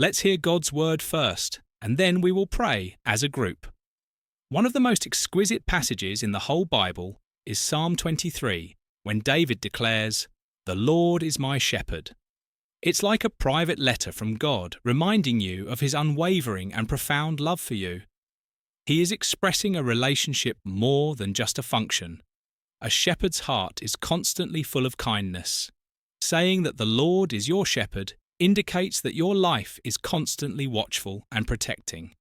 Let's hear God's word first, and then we will pray as a group. One of the most exquisite passages in the whole Bible is Psalm 23, when David declares, "The Lord is my shepherd." It's like a private letter from God reminding you of his unwavering and profound love for you. He is expressing a relationship more than just a function. A shepherd's heart is constantly full of kindness. Saying that the Lord is your shepherd indicates that your life is constantly watchful and protecting.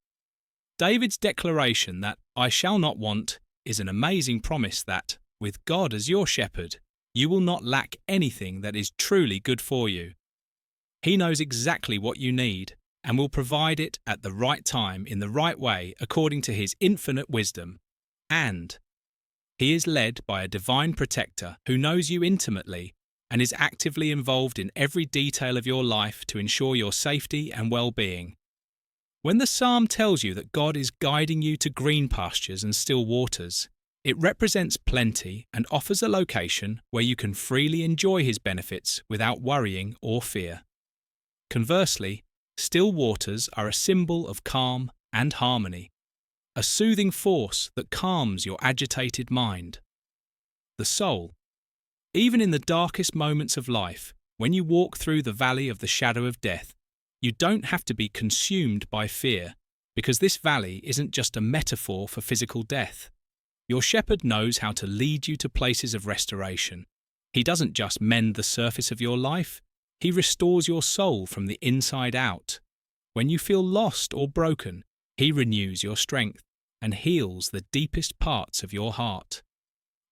David's declaration that "I shall not want" is an amazing promise that, with God as your shepherd, you will not lack anything that is truly good for you. He knows exactly what you need and will provide it at the right time in the right way according to his infinite wisdom. And he is led by a divine protector who knows you intimately and is actively involved in every detail of your life to ensure your safety and well-being. When the psalm tells you that God is guiding you to green pastures and still waters, it represents plenty and offers a location where you can freely enjoy his benefits without worrying or fear. Conversely, still waters are a symbol of calm and harmony, a soothing force that calms your agitated mind. The soul. Even in the darkest moments of life, when you walk through the valley of the shadow of death, you don't have to be consumed by fear, because this valley isn't just a metaphor for physical death. Your shepherd knows how to lead you to places of restoration. He doesn't just mend the surface of your life, he restores your soul from the inside out. When you feel lost or broken, he renews your strength and heals the deepest parts of your heart.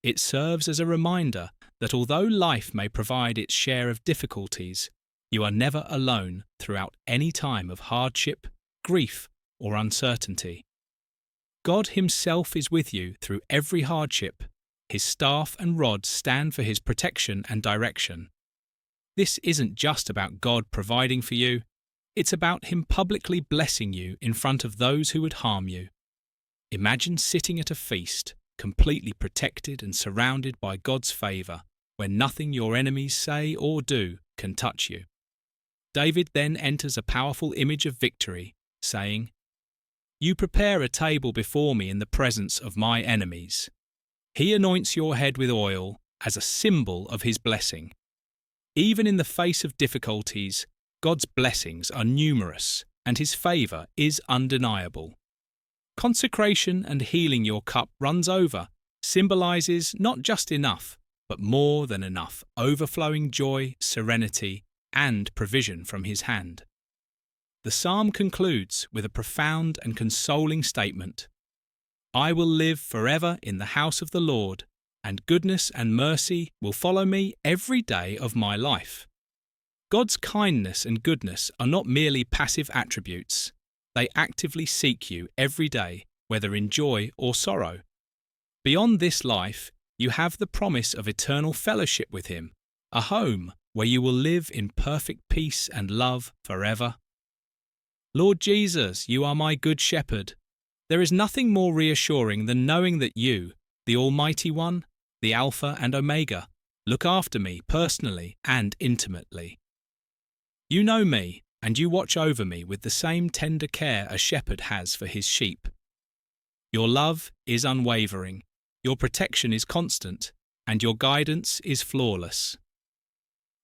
It serves as a reminder that although life may provide its share of difficulties, you are never alone throughout any time of hardship, grief, or uncertainty. God himself is with you through every hardship. His staff and rod stand for his protection and direction. This isn't just about God providing for you, it's about him publicly blessing you in front of those who would harm you. Imagine sitting at a feast, completely protected and surrounded by God's favour, where nothing your enemies say or do can touch you. David then enters a powerful image of victory, saying, "You prepare a table before me in the presence of my enemies." He anoints your head with oil as a symbol of his blessing. Even in the face of difficulties, God's blessings are numerous and his favour is undeniable. Consecration and healing your cup runs over symbolises not just enough, but more than enough, overflowing joy, serenity, and provision from his hand. The psalm concludes with a profound and consoling statement. "I will live forever in the house of the Lord, and goodness and mercy will follow me every day of my life." God's kindness and goodness are not merely passive attributes. They actively seek you every day, whether in joy or sorrow. Beyond this life, you have the promise of eternal fellowship with him, a home where you will live in perfect peace and love forever. Lord Jesus, you are my good shepherd. There is nothing more reassuring than knowing that you, the Almighty One, the Alpha and Omega, look after me personally and intimately. You know me, and you watch over me with the same tender care a shepherd has for his sheep. Your love is unwavering, your protection is constant, and your guidance is flawless.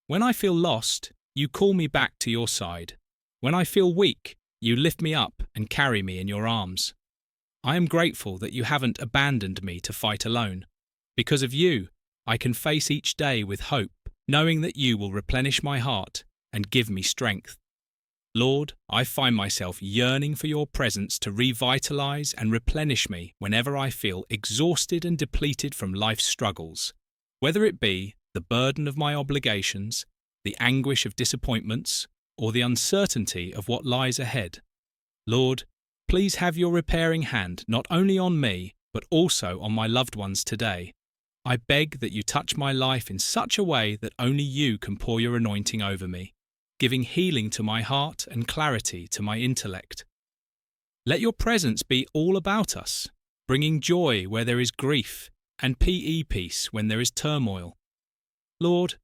When I feel lost, you call me back to your side. When I feel weak, you lift me up and carry me in your arms. I am grateful that you haven't abandoned me to fight alone. Because of you, I can face each day with hope, knowing that you will replenish my heart and give me strength. Lord, I find myself yearning for your presence to revitalize and replenish me whenever I feel exhausted and depleted from life's struggles, whether it be the burden of my obligations, the anguish of disappointments, or the uncertainty of what lies ahead. Lord, please have your repairing hand not only on me, but also on my loved ones today. I beg that you touch my life in such a way that only you can pour your anointing over me, giving healing to my heart and clarity to my intellect. Let your presence be all about us, bringing joy where there is grief and peace when there is turmoil. Lord,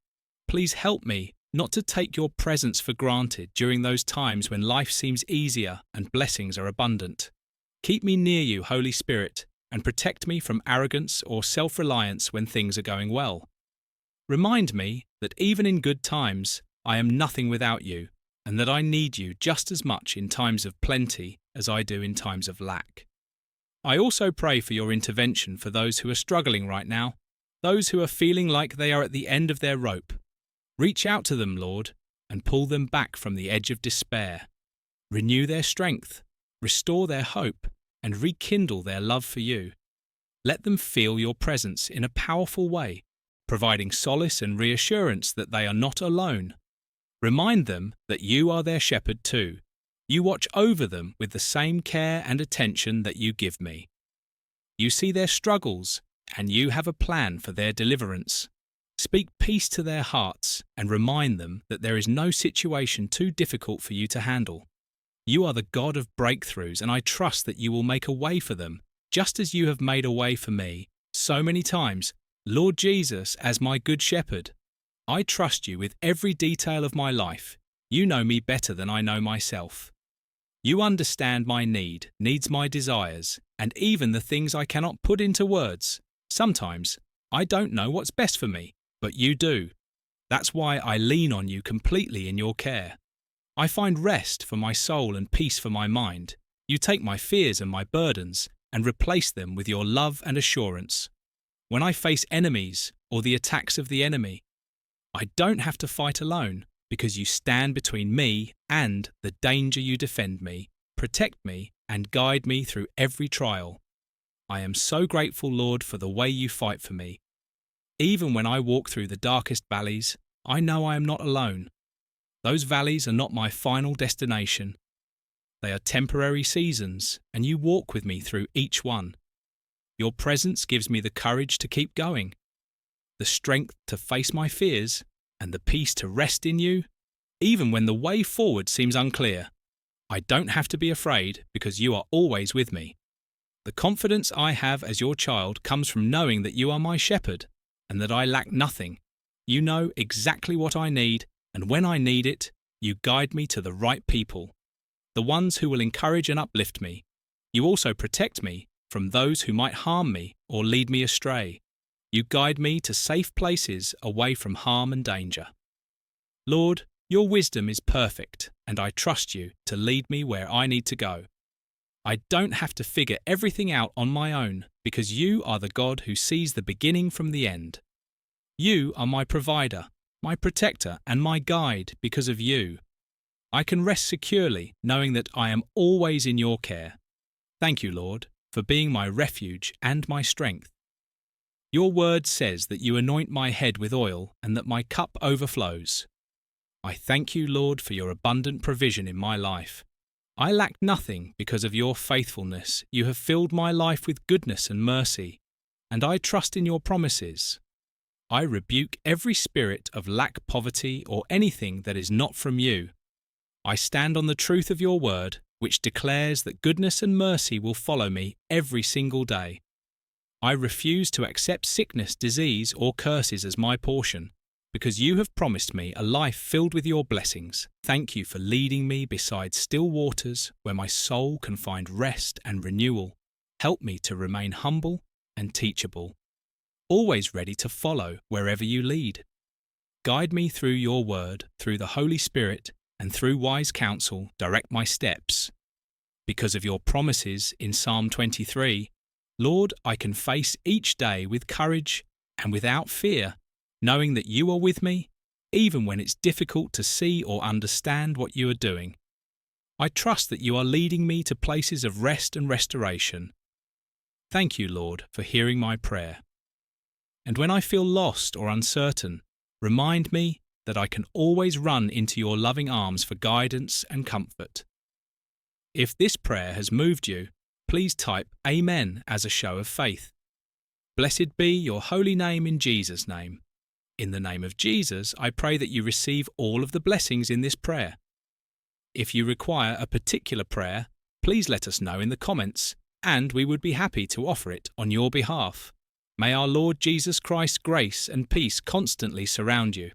please help me not to take your presence for granted during those times when life seems easier and blessings are abundant. Keep me near you, Holy Spirit, and protect me from arrogance or self-reliance when things are going well. Remind me that even in good times, I am nothing without you, and that I need you just as much in times of plenty as I do in times of lack. I also pray for your intervention for those who are struggling right now, those who are feeling like they are at the end of their rope. Reach out to them, Lord, and pull them back from the edge of despair. Renew their strength, restore their hope, and rekindle their love for you. Let them feel your presence in a powerful way, providing solace and reassurance that they are not alone. Remind them that you are their shepherd too. You watch over them with the same care and attention that you give me. You see their struggles, and you have a plan for their deliverance. Speak peace to their hearts and remind them that there is no situation too difficult for you to handle. You are the God of breakthroughs, and I trust that you will make a way for them, just as you have made a way for me so many times. Lord Jesus, as my good shepherd, I trust you with every detail of my life. You know me better than I know myself. You understand my needs my desires, and even the things I cannot put into words. Sometimes I don't know what's best for me, but you do. That's why I lean on you completely in your care. I find rest for my soul and peace for my mind. You take my fears and my burdens and replace them with your love and assurance. When I face enemies or the attacks of the enemy, I don't have to fight alone because you stand between me and the danger. You defend me, protect me, and guide me through every trial. I am so grateful, Lord, for the way you fight for me. Even when I walk through the darkest valleys, I know I am not alone. Those valleys are not my final destination. They are temporary seasons, and you walk with me through each one. Your presence gives me the courage to keep going, the strength to face my fears, and the peace to rest in you, even when the way forward seems unclear. I don't have to be afraid because you are always with me. The confidence I have as your child comes from knowing that you are my shepherd and that I lack nothing. You know exactly what I need, and when I need it, you guide me to the right people, the ones who will encourage and uplift me. You also protect me from those who might harm me or lead me astray. You guide me to safe places away from harm and danger. Lord, your wisdom is perfect, and I trust you to lead me where I need to go. I don't have to figure everything out on my own because you are the God who sees the beginning from the end. You are my provider, my protector, and my guide because of you. I can rest securely knowing that I am always in your care. Thank you, Lord, for being my refuge and my strength. Your word says that you anoint my head with oil and that my cup overflows. I thank you, Lord, for your abundant provision in my life. I lack nothing because of your faithfulness. You have filled my life with goodness and mercy, and I trust in your promises. I rebuke every spirit of lack, poverty, or anything that is not from you. I stand on the truth of your word, which declares that goodness and mercy will follow me every single day. I refuse to accept sickness, disease, or curses as my portion, because you have promised me a life filled with your blessings. Thank you for leading me beside still waters where my soul can find rest and renewal. Help me to remain humble and teachable, always ready to follow wherever you lead. Guide me through your word, through the Holy Spirit, and through wise counsel, direct my steps. Because of your promises in Psalm 23, Lord, I can face each day with courage and without fear, knowing that you are with me, even when it's difficult to see or understand what you are doing. I trust that you are leading me to places of rest and restoration. Thank you, Lord, for hearing my prayer. And when I feel lost or uncertain, remind me that I can always run into your loving arms for guidance and comfort. If this prayer has moved you, please type Amen as a show of faith. Blessed be your holy name in Jesus' name. In the name of Jesus, I pray that you receive all of the blessings in this prayer. If you require a particular prayer, please let us know in the comments, and we would be happy to offer it on your behalf. May our Lord Jesus Christ's grace and peace constantly surround you.